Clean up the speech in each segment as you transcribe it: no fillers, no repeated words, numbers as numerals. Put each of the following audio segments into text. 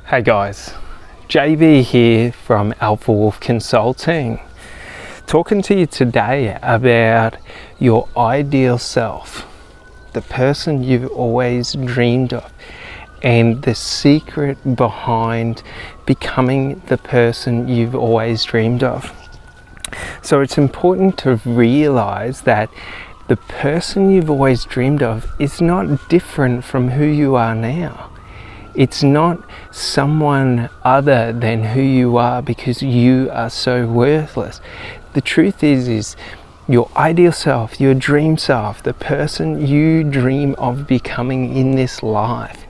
Hey guys, JB here from Alpha Wolf Consulting, talking to you today about your ideal self, the person you've always dreamed of, and the secret behind becoming the person you've always dreamed of. So it's important to realize that the person you've always dreamed of is not different from who you are now. It's not someone other than who you are because you are so worthless. The truth is your ideal self, your dream self, the person you dream of becoming in this life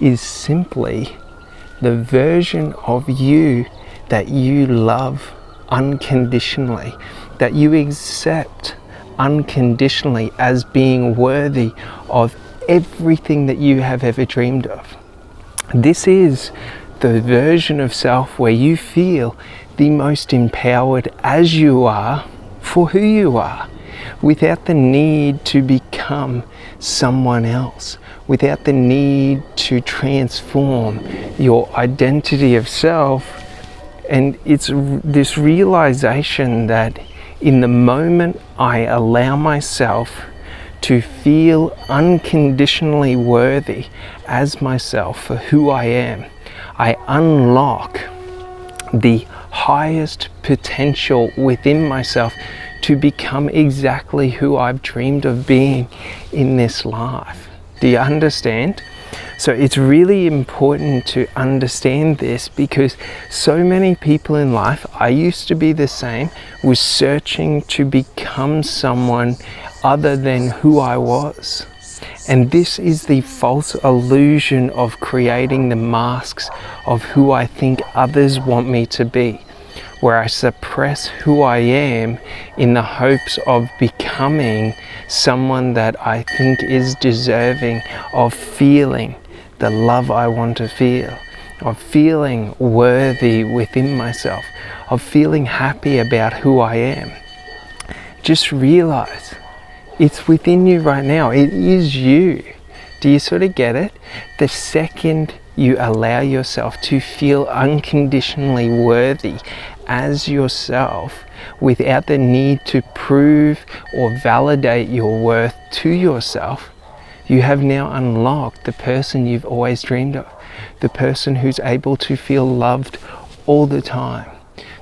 is simply the version of you that you love unconditionally, that you accept unconditionally as being worthy of everything that you have ever dreamed of. This is the version of self where you feel the most empowered as you are for who you are, without the need to become someone else, without the need to transform your identity of self. And it's this realization that in the moment I allow myself to feel unconditionally worthy as myself for who I am, I unlock the highest potential within myself to become exactly who I've dreamed of being in this life. Do you understand? So it's really important to understand this, because so many people in life, I used to be the same, was searching to become someone other than who I was. And this is the false illusion of creating the masks of who I think others want me to be, where I suppress who I am in the hopes of becoming someone that I think is deserving of feeling the love I want to feel, of feeling worthy within myself, of feeling happy about who I am. Just realize it's within you right now. It is you. Do you sort of get it? The second you allow yourself to feel unconditionally worthy as yourself, without the need to prove or validate your worth to yourself, you have now unlocked the person you've always dreamed of, the person who's able to feel loved all the time,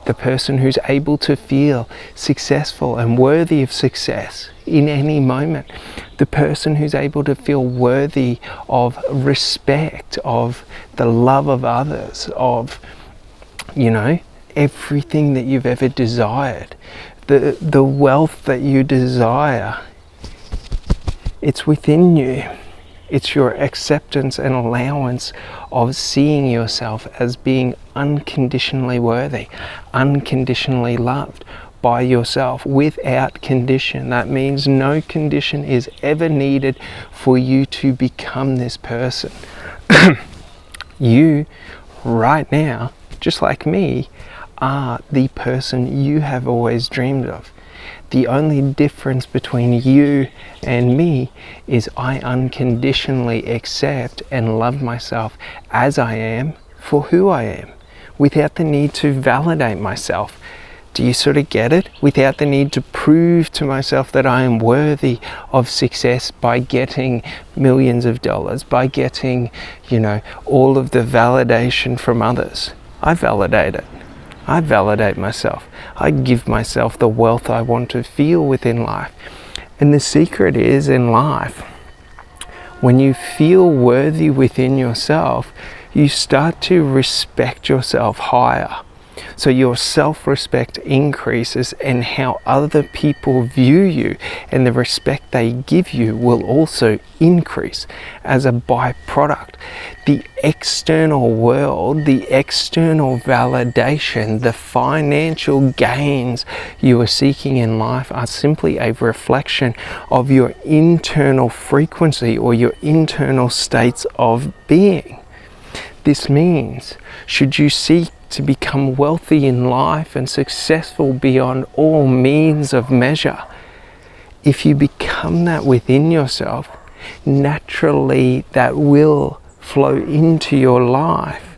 the person who's able to feel successful and worthy of success in any moment, the person who's able to feel worthy of respect, of the love of others, of, everything that you've ever desired, the wealth that you desire. It's within you. It's your acceptance and allowance of seeing yourself as being unconditionally worthy, unconditionally loved by yourself without condition. That means no condition is ever needed for you to become this person. You, right now, just like me, are the person you have always dreamed of. The only difference between you and me is I unconditionally accept and love myself as I am for who I am, without the need to validate myself. Do you sort of get it? Without the need to prove to myself that I am worthy of success by getting millions of dollars, by getting, all of the validation from others. I validate it. I validate myself. I give myself the wealth I want to feel within life. And the secret is, in life, when you feel worthy within yourself, you start to respect yourself higher. So your self-respect increases, and how other people view you and the respect they give you will also increase as a byproduct. The external world, the external validation, the financial gains you are seeking in life are simply a reflection of your internal frequency or your internal states of being. This means, should you seek to become wealthy in life and successful beyond all means of measure, if you become that within yourself, naturally that will flow into your life.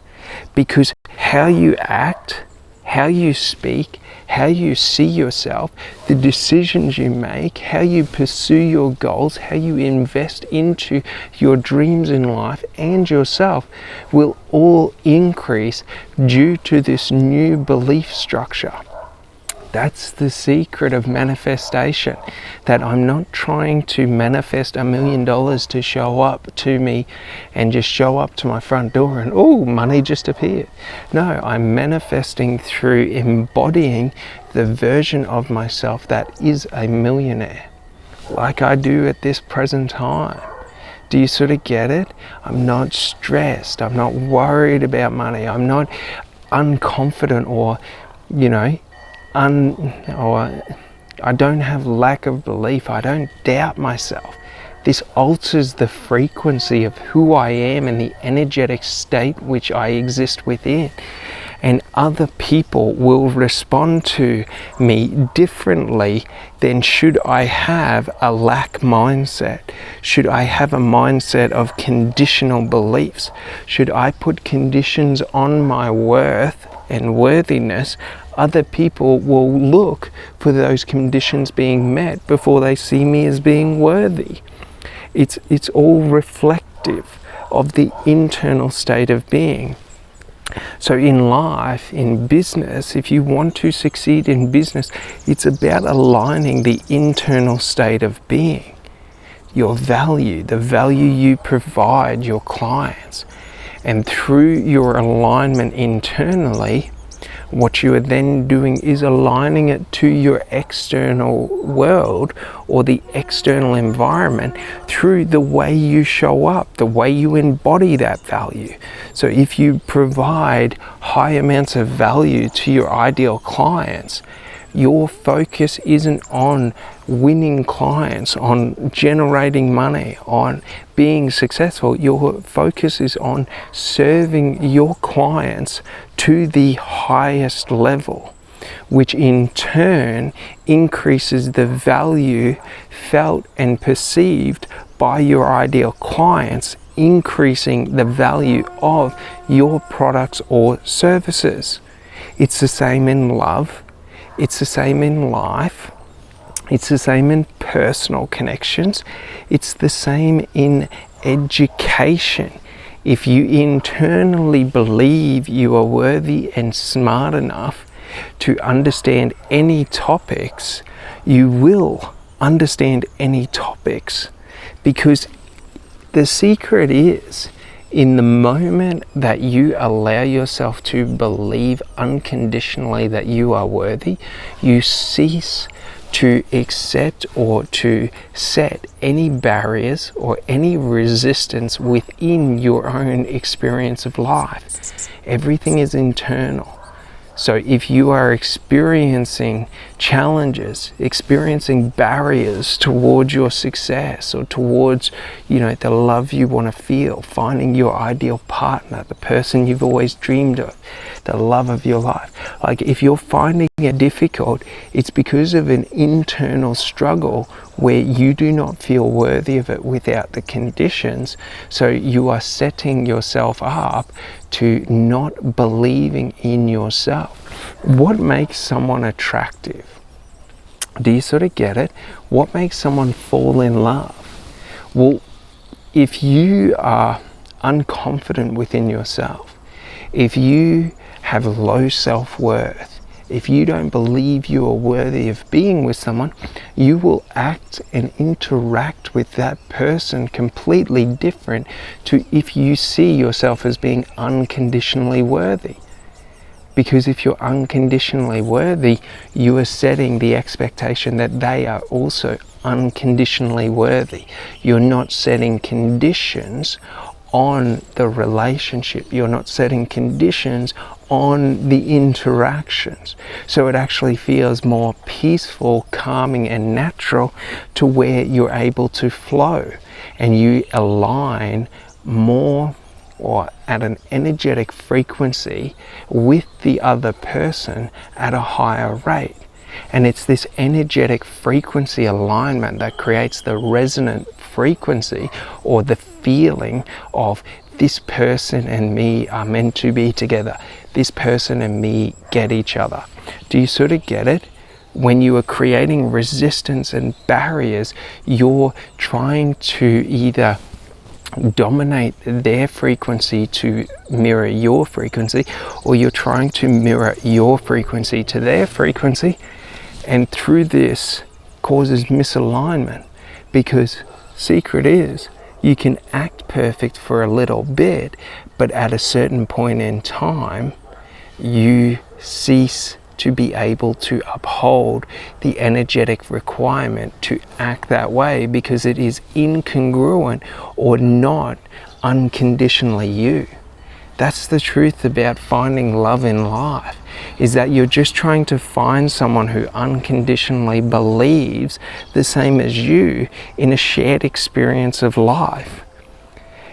because how you act, how you speak, how you see yourself, the decisions you make, how you pursue your goals, how you invest into your dreams in life and yourself will all increase due to this new belief structure. That's the secret of manifestation, that I'm not trying to manifest $1 million to show up to me and just show up to my front door and oh, money just appeared. No, I'm manifesting through embodying the version of myself that is a millionaire, like I do at this present time. Do you sort of get it? I'm not stressed, I'm not worried about money, I'm not unconfident or, I don't have lack of belief, I don't doubt myself. This alters the frequency of who I am and the energetic state which I exist within. And other people will respond to me differently than should I have a lack mindset. Should I have a mindset of conditional beliefs? Should I put conditions on my worth and worthiness? Other people will look for those conditions being met before they see me as being worthy. It's all reflective of the internal state of being. So in life, in business, if you want to succeed in business, it's about aligning the internal state of being, your value, the value you provide your clients. And through your alignment internally, what you are then doing is aligning it to your external world or the external environment through the way you show up, the way you embody that value. So if you provide high amounts of value to your ideal clients, your focus isn't on winning clients, on generating money, on being successful. Your focus is on serving your clients to the highest level, which in turn increases the value felt and perceived by your ideal clients, increasing the value of your products or services. It's the same in love. It's the same in life. It's the same in personal connections. It's the same in education. If you internally believe you are worthy and smart enough to understand any topics, you will understand any topics, because the secret is, in the moment that you allow yourself to believe unconditionally that you are worthy, you cease to accept or to set any barriers or any resistance within your own experience of life. Everything is internal. So if you are experiencing challenges, experiencing barriers towards your success or towards, the love you want to feel, finding your ideal partner, the person you've always dreamed of, the love of your life. Like if you're finding it difficult, it's because of an internal struggle where you do not feel worthy of it without the conditions. So you are setting yourself up to not believing in yourself. What makes someone attractive? Do you sort of get it? What makes someone fall in love? Well, if you are unconfident within yourself, if you have low self-worth, if you don't believe you are worthy of being with someone, you will act and interact with that person completely different to if you see yourself as being unconditionally worthy. Because if you're unconditionally worthy, you are setting the expectation that they are also unconditionally worthy. You're not setting conditions on the relationship. You're not setting conditions on the interactions. So it actually feels more peaceful, calming, and natural to where you're able to flow and you align more or at an energetic frequency with the other person at a higher rate. And it's this energetic frequency alignment that creates the resonant frequency or the feeling of this person and me are meant to be together. This person and me get each other. Do you sort of get it? When you are creating resistance and barriers, you're trying to either dominate their frequency to mirror your frequency, or you're trying to mirror your frequency to their frequency, and through this causes misalignment. Because secret is, you can act perfect for a little bit, but at a certain point in time you cease to be able to uphold the energetic requirement to act that way, because it is incongruent or not unconditionally you. That's the truth about finding love in life, is that you're just trying to find someone who unconditionally believes the same as you in a shared experience of life.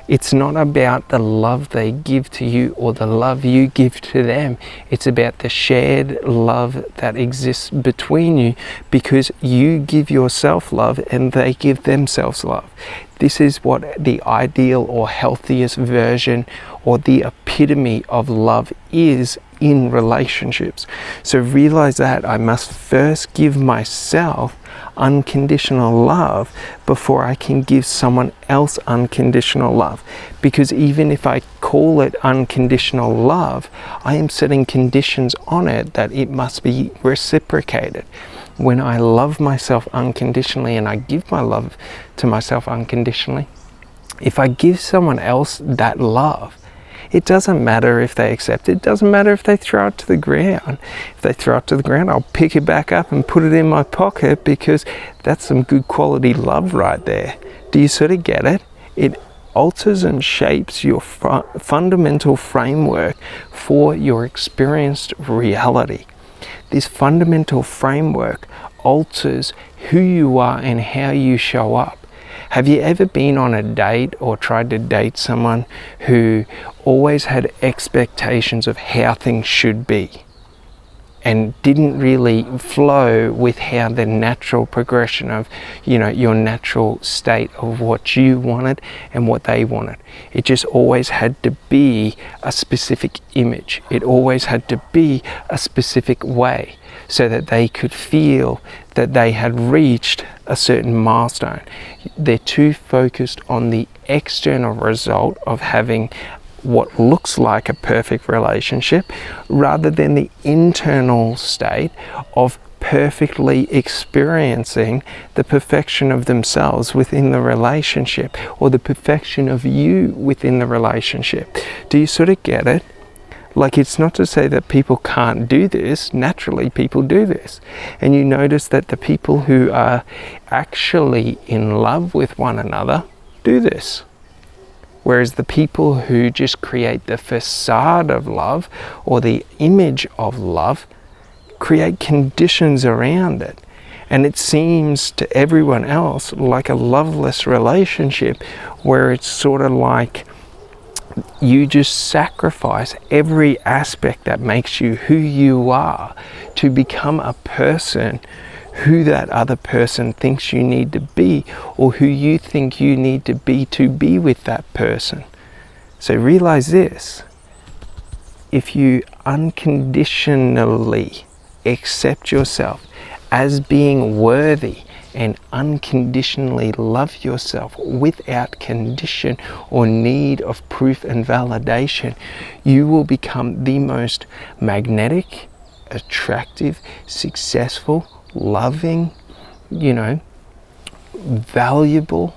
It's not about the love they give to you or the love you give to them. It's about the shared love that exists between you, because you give yourself love and they give themselves love. This is what the ideal or healthiest version or the epitome of love is in relationships. So realize that I must first give myself unconditional love before I can give someone else unconditional love. Because even if I call it unconditional love, I am setting conditions on it that it must be reciprocated. When I love myself unconditionally and I give my love to myself unconditionally, if I give someone else that love, it doesn't matter if they accept it. It doesn't matter if they throw it to the ground. If they throw it to the ground, I'll pick it back up and put it in my pocket, because that's some good quality love right there. Do you sort of get it? It alters and shapes your fundamental framework for your experienced reality. This fundamental framework alters who you are and how you show up. Have you ever been on a date or tried to date someone who always had expectations of how things should be and didn't really flow with how the natural progression of, your natural state of what you wanted and what they wanted? It just always had to be a specific image. It always had to be a specific way, so that they could feel that they had reached a certain milestone. They're too focused on the external result of having what looks like a perfect relationship, rather than the internal state of perfectly experiencing the perfection of themselves within the relationship, or the perfection of you within the relationship. Do you sort of get it? Like, it's not to say that people can't do this. Naturally, people do this. And you notice that the people who are actually in love with one another do this. Whereas the people who just create the facade of love or the image of love create conditions around it. And it seems to everyone else like a loveless relationship, where it's sort of like you just sacrifice every aspect that makes you who you are to become a person who that other person thinks you need to be, or who you think you need to be with that person. So realize this: if you unconditionally accept yourself as being worthy and unconditionally love yourself without condition or need of proof and validation, you will become the most magnetic, attractive, successful, loving, valuable,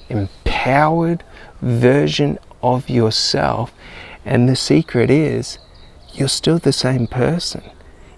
empowered version of yourself. And the secret is, you're still the same person.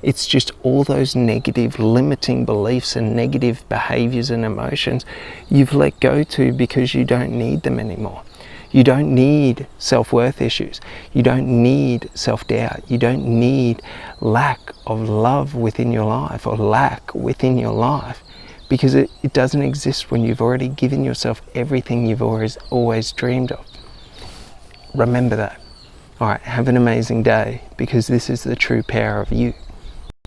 It's just all those negative limiting beliefs and negative behaviors and emotions you've let go to because you don't need them anymore. You don't need self-worth issues. You don't need self-doubt. You don't need lack of love within your life or lack within your life, because it doesn't exist when you've already given yourself everything you've always dreamed of. Remember that. All right, have an amazing day, because this is the true power of you.